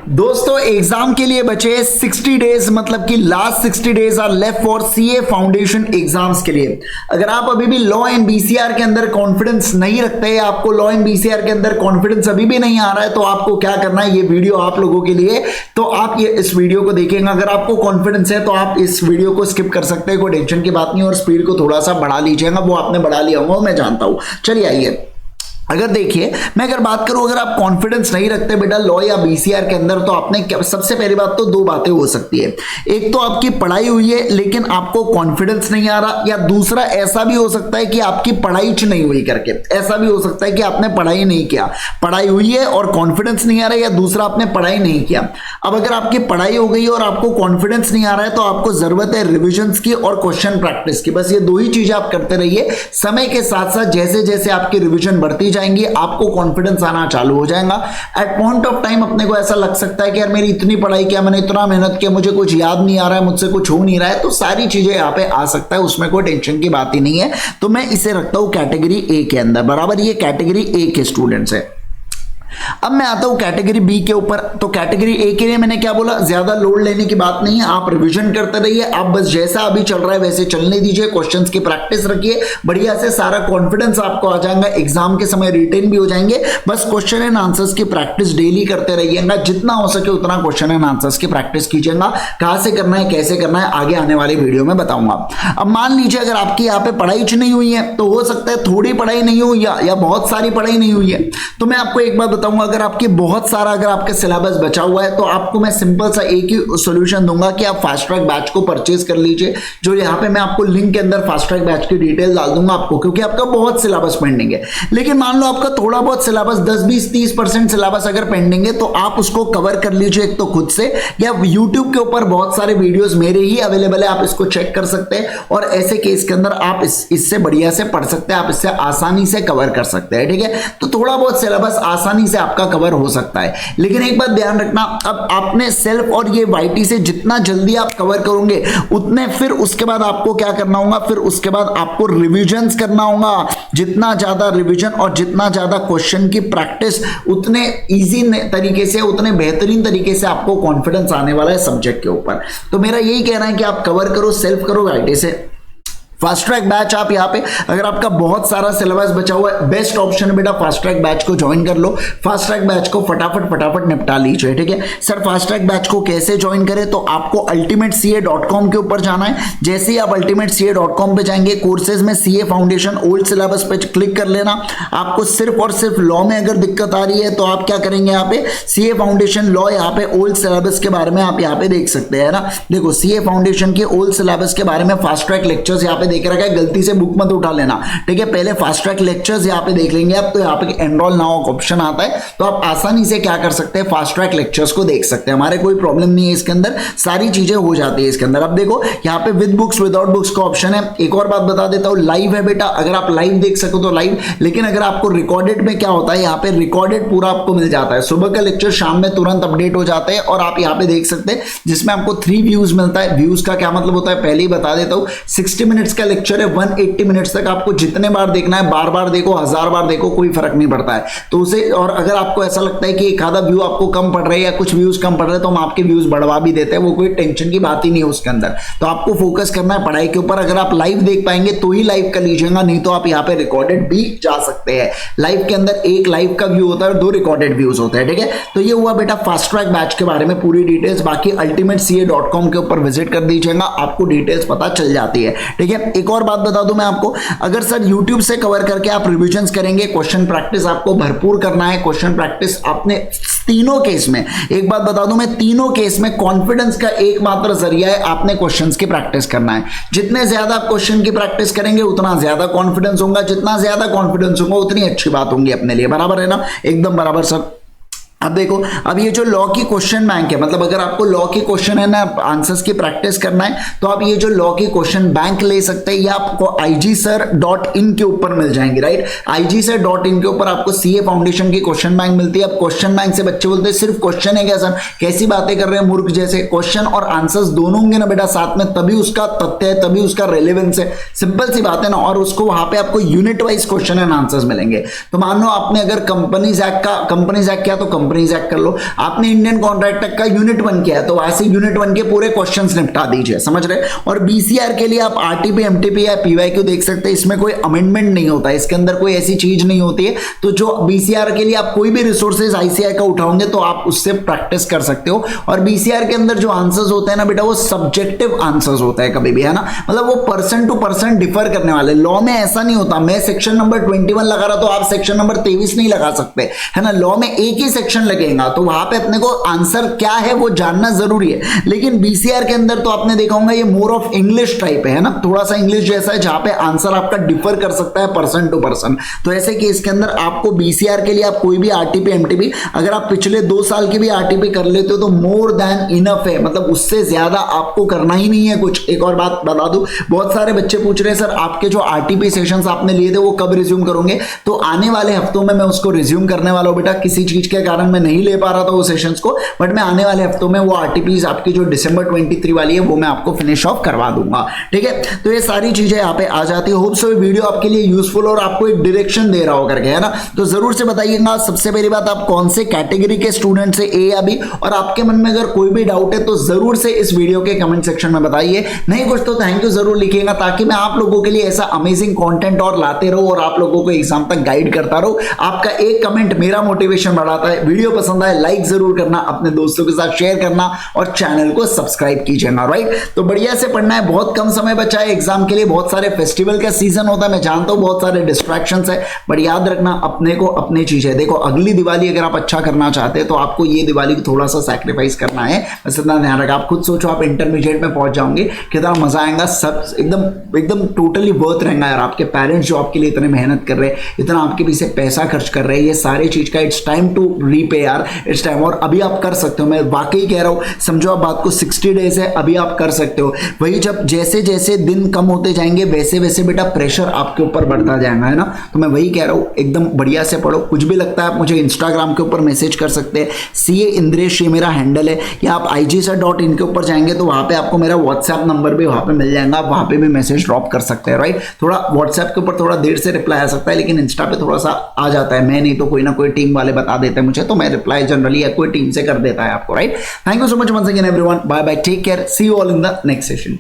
दोस्तों एग्जाम के लिए बचे 60 डेज, मतलब कि last 60 days are left for CA foundation exams के लिए। अगर आप अभी भी लॉ एंड बीसीआर के अंदर कॉन्फिडेंस नहीं रखते हैं, आपको लॉ एंड बीसीआर के अंदर कॉन्फिडेंस अभी भी नहीं आ रहा है, तो आपको क्या करना है, ये वीडियो आप लोगों के लिए। तो आप ये इस वीडियो को देखेंगे, अगर आपको कॉन्फिडेंस है तो आप इस वीडियो को स्किप कर सकते हैं, कोई टेंशन की बात नहीं, और स्पीड को थोड़ा सा बढ़ा लीजिएगा, वो आपने बढ़ा लिया होगा मैं जानता हूं। चलिए आइए, अगर देखिए मैं अगर बात करूं, अगर आप कॉन्फिडेंस नहीं रखते बेटा लॉ या बीसीआर के अंदर, तो आपने सबसे पहली बात तो दो बातें हो सकती है। एक तो आपकी पढ़ाई हुई है लेकिन आपको कॉन्फिडेंस नहीं आ रहा, या दूसरा ऐसा भी हो सकता है कि आपकी पढ़ाई नहीं हुई करके, ऐसा भी हो सकता है कि आपने पढ़ाई नहीं किया, पढ़ाई हुई है और कॉन्फिडेंस नहीं आ रहा है, या दूसरा आपने पढ़ाई नहीं किया। अब अगर आपकी पढ़ाई हो गई और आपको कॉन्फिडेंस नहीं आ रहा है, तो आपको जरूरत है रिविजन्स की और क्वेश्चन प्रैक्टिस की। बस ये दो ही चीजें आप करते रहिए। समय के साथ साथ जैसे जैसे आपकी रिविजन बढ़ती जाएंगी, आपको कॉन्फिडेंस आना चालू हो जाएगा। एट पॉइंट ऑफ टाइम अपने को ऐसा लग सकता है कि यार मेरी इतनी पढ़ाई किया, मैंने इतना मेहनत किया, मुझे कुछ याद नहीं आ रहा है, मुझसे कुछ हो नहीं रहा है, तो सारी चीजें यहाँ पे आ सकता है, उसमें कोई टेंशन की बात ही नहीं है। तो मैं इसे रखता हूं कैटेगरी ए के अंदर, बराबर। ये कैटेगरी ए के स्टूडेंट्स है। अब मैं आता हूं कैटेगरी बी के ऊपर। तो कैटेगरी ए के लिए मैंने क्या बोला, ज्यादा लोड लेने की बात नहीं है, आप रिवीजन करते रहिए, आप बस जैसा अभी चल रहा है वैसे चलने दीजिए, क्वेश्चंस की प्रैक्टिस रखिए, बढ़िया से सारा कॉन्फिडेंस आपको आ जाएगा, एग्जाम के समय रिटेन भी हो जाएंगे। बस क्वेश्चन एंड आंसर्स की प्रैक्टिस डेली करते रहिएगा, जितना हो सके उतना क्वेश्चन एंड आंसर्स की प्रैक्टिस कीजिएगा। कहां से करना है, कैसे करना है, आगे आने वाली वीडियो में बताऊंगा। अब मान लीजिए अगर आपकी यहाँ पे पढ़ाई नहीं हुई है, तो हो सकता है थोड़ी पढ़ाई नहीं हुई या बहुत सारी पढ़ाई नहीं हुई है, तो मैं आपको एक बात बताऊंगा, अगर आपकी बहुत सारा अगर आपके सिलेबस बचा हुआ है, तो आपको मैं सिंपल सा एक ही सॉल्यूशन दूंगा कि आप फास्ट ट्रैक बैच को परचेज कर लीजिए। जो यहाँ पे मैं आपको लिंक के अंदर फास्ट ट्रैक बैच की डिटेल डाल दूंगा आपको, क्योंकि आपका बहुत सिलेबस पेंडिंग है। लेकिन मान लो आपका थोड़ा बहुत सिलेबस 10, 20, 30% सिलेबस अगर पेंडिंग है, तो आप उसको कवर कर लीजिए एक तो खुद से, या यूट्यूब के ऊपर बहुत सारे वीडियोस मेरे ही अवेलेबल है, आप इसको चेक कर सकते हैं, और ऐसे केस के अंदर आप इससे बढ़िया से पढ़ सकते हैं, आप इससे आसानी से कवर कर सकते हैं। ठीक है, तो थोड़ा बहुत सिलेबस आसानी से आपका कवर हो सकता है। लेकिन एक बात ध्यान रखना, अब आपने सेल्फ और ये वाईटी से जितना जल्दी आप कवर करोगे, उतने फिर उसके बाद आपको क्या करना होगा, फिर उसके बाद आपको रिविजन्स करना होगा। जितना ज्यादा रिविजन और जितना ज्यादा क्वेश्चन की प्रैक्टिस, उतने इजी तरीके से, उतने बेहतरीन तरीके से आपको कॉन्फिडेंस आने वाला है सब्जेक्ट के ऊपर। तो मेरा यही कहना है कि आप कवर करो, सेल्फ करो वाईटी से। फास्ट ट्रैक बैच आप यहाँ पे, अगर आपका बहुत सारा सिलेबस बचा हुआ है, बेस्ट ऑप्शन बेटा फास्ट ट्रैक बैच को ज्वाइन कर लो। फास्ट ट्रैक बैच को फटाफट निपटा लीजिए। ठीक है सर, फास्ट ट्रैक बैच को कैसे ज्वाइन करें, तो आपको ultimatecA.com के ऊपर जाना है। जैसे ही आप ultimatecA.com पे जाएंगे, कोर्सेज में सीए फाउंडेशन ओल्ड सिलेबस पे क्लिक कर लेना। आपको सिर्फ और सिर्फ लॉ में अगर दिक्कत आ रही है, तो आप क्या करेंगे, यहाँ पे सीए फाउंडेशन लॉ, यहाँ पे ओल्ड सिलेबस के बारे में आप यहाँ पे देख सकते हैं ना। देखो सीए फाउंडेशन के ओल्ड सिलेबस के बारे में फास्ट ट्रैक लेक्चर्स यहाँ पे देख रखा है, गलती से बुक मत उठा लेना। ठीक है, पहले फास्ट ट्रैक लेक्चर्स यहाँ पे देख लेंगे आप, तो यहाँ पे एनरोल नाउ का ऑप्शन आता है, तो आप आसानी से क्या कर सकते हैं, फास्ट ट्रैक लेक्चर्स को देख सकते हैं। हमारे कोई प्रॉब्लम नहीं है इसके अंदर, सारी चीजें हो जाती है इसके अंदर। अब देखो यहाँ पे विद बुक्स विदाउट बुक्स का ऑप्शन है। एक और बात बता देता हूँ, लाइव है बेटा, अगर आप लाइव देख सको तो लाइव, लेकिन अगर आपको रिकॉर्डेड में क्या होता है, यहाँ पे रिकॉर्डेड पूरा आपको मिल जाता है। सुबह का लेक्चर शाम में तुरंत अपडेट हो जाते हैं, और आप यहाँ पे देख सकते हैं, जिसमें आपको 3 व्यूज मिलता है। व्यूज का क्या मतलब होता है, पहले ही बता देता हूँ। 60 मिनट्स का लेक्चर है, 180 मिनट्स तक आपको जितने बार देखना है, बार बार देखो, 1000 बार देखो, कोई फर्क नहीं पड़ता है। तो उसे, और अगर आपको ऐसा लगता है कि एक आधा व्यू आपको कम पड़ रहा है या कुछ व्यूज कम पड़ रहे हैं, तो हम आपके व्यूज बढ़वा भी देते हैं, वो कोई टेंशन की बात ही नहीं है उसके अंदर। तो आपको फोकस करना है पढ़ाई के ऊपर। अगर आप लाइव देख पाएंगे तो ही लाइव कर लीजिएगा, नहीं तो आप यहाँ पे रिकॉर्डेड भी जा सकते हैं। लाइव के अंदर एक लाइव का व्यू होता है और 2 रिकॉर्डेड व्यूज होते हैं। ठीक है, तो ये हुआ बेटा फास्ट ट्रैक बैच के बारे में पूरी डिटेल्स। बाकी ultimatecA.com के ऊपर विजिट कर दीजिएगा, आपको डिटेल्स पता चल जाती है। ठीक है, एक और बात बता दूं मैं आपको, अगर सर YouTube से कवर करके आप रिविजन्स करेंगे, क्वेश्चन प्रैक्टिस आपको भरपूर करना है। क्वेश्चन प्रैक्टिस आपने तीनों केस में, एक बात बता दूं मैं, तीनों केस में कॉन्फिडेंस का एकमात्र जरिया है, आपने क्वेश्चंस की प्रैक्टिस करना है। जितने ज्यादा आप क्वेश्चन की प्रैक्टिस करेंगे, उतना ज्यादा कॉन्फिडेंस होगा, जितना ज्यादा कॉन्फिडेंस होगा उतनी अच्छी बात होगी अपने लिए। बराबर है ना, एकदम बराबर सर। अब देखो, अब ये जो लॉ की क्वेश्चन बैंक है, मतलब अगर आपको लॉ की क्वेश्चन है ना आंसर्स की प्रैक्टिस करना है, तो आप ये जो लॉ की क्वेश्चन बैंक ले सकते हैं, या आपको igsir.in के ऊपर मिल जाएंगे। राइट, igsir.in के ऊपर आपको सीए फाउंडेशन की क्वेश्चन बैंक मिलती है। अब क्वेश्चन बैंक से बच्चे बोलते हैं सिर्फ क्वेश्चन है क्या सर, कैसी बातें कर रहे हैं मूर्ख जैसे। क्वेश्चन और आंसर्स दोनों होंगे ना बेटा साथ में, तभी उसका तथ्य है, तभी उसका रेलेवेंस है। सिंपल सी बात है ना। और उसको वहां पे आपको unit wise question and answers मिलेंगे। तो मान लो आपने अगर कंपनीज एक्ट क्या, तो कंपनीज एक्ट कर लो, आपने इंडियन कॉन्ट्रैक्ट एक्ट का यूनिट 1 किया है तो वहां से यूनिट 1 के पूरे क्वेश्चंस निपटा दीजिए, समझ रहे। और बीसीआर के लिए आप आरटीपी, एमटीपी या पीवाईक्यू देख सकते हैं, इसमें कोई अमेंडमेंट नहीं होता है, इसके अंदर कोई ऐसी चीज नहीं होती है। तो जो बीसीआर के लिए आप कोई भी रिसोर्सेज आईसीआई का उठाओगे तो आप उससे प्रैक्टिस कर सकते हो। और बीसीआर के अंदर जो आंसर्स होते हैं ना बेटा, वो सब्जेक्टिव आंसर्स होता है कभी भी, है ना, मतलब वो पर्सन टू पर्सन डिफर करने वाले। लॉ में ऐसा नहीं होता, मैं सेक्शन नंबर 21 लगा रहा तो आप सेक्शन नंबर 23 नहीं लगा सकते, है ना। लॉ में एक ही सेक्शन लगेगा तो वहां पे अपने को आंसर क्या है वो जानना जरूरी है। लेकिन बीसीआर के अंदर तो आपने देखा होगा ये मोर ऑफ इंग्लिश टाइप है ना, थोड़ा सा इंग्लिश जैसा है, जहां पे आंसर आपका डिफर कर सकता है पर्सन टू पर्सन। तो ऐसे केस के अंदर आपको बीसीआर के लिए आप कोई भी आरटीपी, एमटीपी अगर आप पिछले 2 साल की भी आरटीपी कर लेते हो तो मोर देन इनफ है, मतलब उससे ज्यादा आपको करना ही नहीं है कुछ। एक और बात बता दूं, बहुत सारे बच्चे पूछ रहे हैं सर आपके जो आरटीपी सेशंस आपने लिए थे वो कब रिज्यूम करोगे, तो आने वाले हफ्तों में मैं उसको रिज्यूम करने वाला हूं बेटा। किसी चीज के कारण मैं नहीं ले पा रहा था वो सेशंस को, बट मैं आने वाले हफ्तों में वो आरटीपीज आपकी जो दिसंबर 23 वाली है वो मैं आपको फिनिश ऑफ करवा दूंगा, ठीक है। तो ये सारी चीजें यहाँ पे आ जाती है। होप सो वीडियो आपके लिए यूजफुल और आपको एक डायरेक्शन दे रहा हो करके, है ना। तो जरूर से बताइएगा सबसे पहली बात आप कौन से कैटेगरी के स्टूडेंट से, ए या बी, और आपके मन में अगर कोई भी डाउट है तो जरूर से इस वीडियो के कमेंट सेक्शन में बताइए। नहीं कुछ तो थैंक यू जरूर लिखिएगा, ताकि मैं आप लोगों के लिए ऐसा अमेजिंग कंटेंट और लाते रहूं और आप लोगों को एग्जाम तक गाइड करता रहूं। आपका एक कमेंट मेरा मोटिवेशन बढ़ाता है। वीडियो पसंद आए लाइक जरूर करना, अपने दोस्तों के साथ शेयर करना और चैनल को सब्सक्राइब कीजिएगा, राइट। तो बढ़िया से पढ़ना है, बहुत कम समय बचा है एग्जाम के लिए, बहुत सारे फेस्टिवल का सीजन होता है, मैं जानता हूं बहुत सारे डिस्ट्रैक्शंस है, बट याद रखना अपने को अपनी चीज है। देखो अगली दिवाली अगर आप अच्छा करना चाहते हैं तो आपको ये दिवाली को थोड़ा सा सैक्रिफाइस करना है, बस इतना ध्यान रखा। आप खुद सोचो आप इंटरमीडिएट में पहुंच जाओगे, कितना मजा आएगा, सब एकदम टोटली वर्थ रहेगा यार। आपके पेरेंट्स जो आपके लिए इतने मेहनत कर रहे हैं, इतना आपके पीछे पैसा खर्च कर रहे हैं, ये सारी चीज का इट्स टाइम टू रीपे यार, इट्स टाइम। और अभी आप कर सकते हो, मैं वाकई कह रहा हूं, समझो आप बात को, 60 डेज है, अभी आप कर सकते हो। वही जब जैसे जैसे दिन कम होते जाएंगे वैसे वैसे बेटा प्रेशर आपके ऊपर बढ़ता जाएगा, है ना। तो मैं वही कह रहा हूं, एकदम बढ़िया से पढ़ो। कुछ भी लगता है आप मुझे इंस्टाग्राम के ऊपर मैसेज कर सकते हैं, CA इंद्रेश ये मेरा हैंडल है, या आप IGSir.in के ऊपर जाएंगे तो वहां पे आपको मेरा व्हाट्सएप नंबर भी वहां पे मिल जाएगा, आप वहां पे भी मैसेज ड्रॉप कर सकते हैं, राइट। थोड़ा व्हाट्सएप के ऊपर थोड़ा देर से रिप्लाई आ सकता है, लेकिन इंस्टा पे थोड़ा सा आ जाता है, मैं नहीं तो कोई ना कोई टीम वाले बता देते हैं मुझे, तो मैं रिप्लाई जनरली या कोई टीम से कर देता है आपको, right. Thank you so much once again everyone, bye bye, take care, see you all in the next session.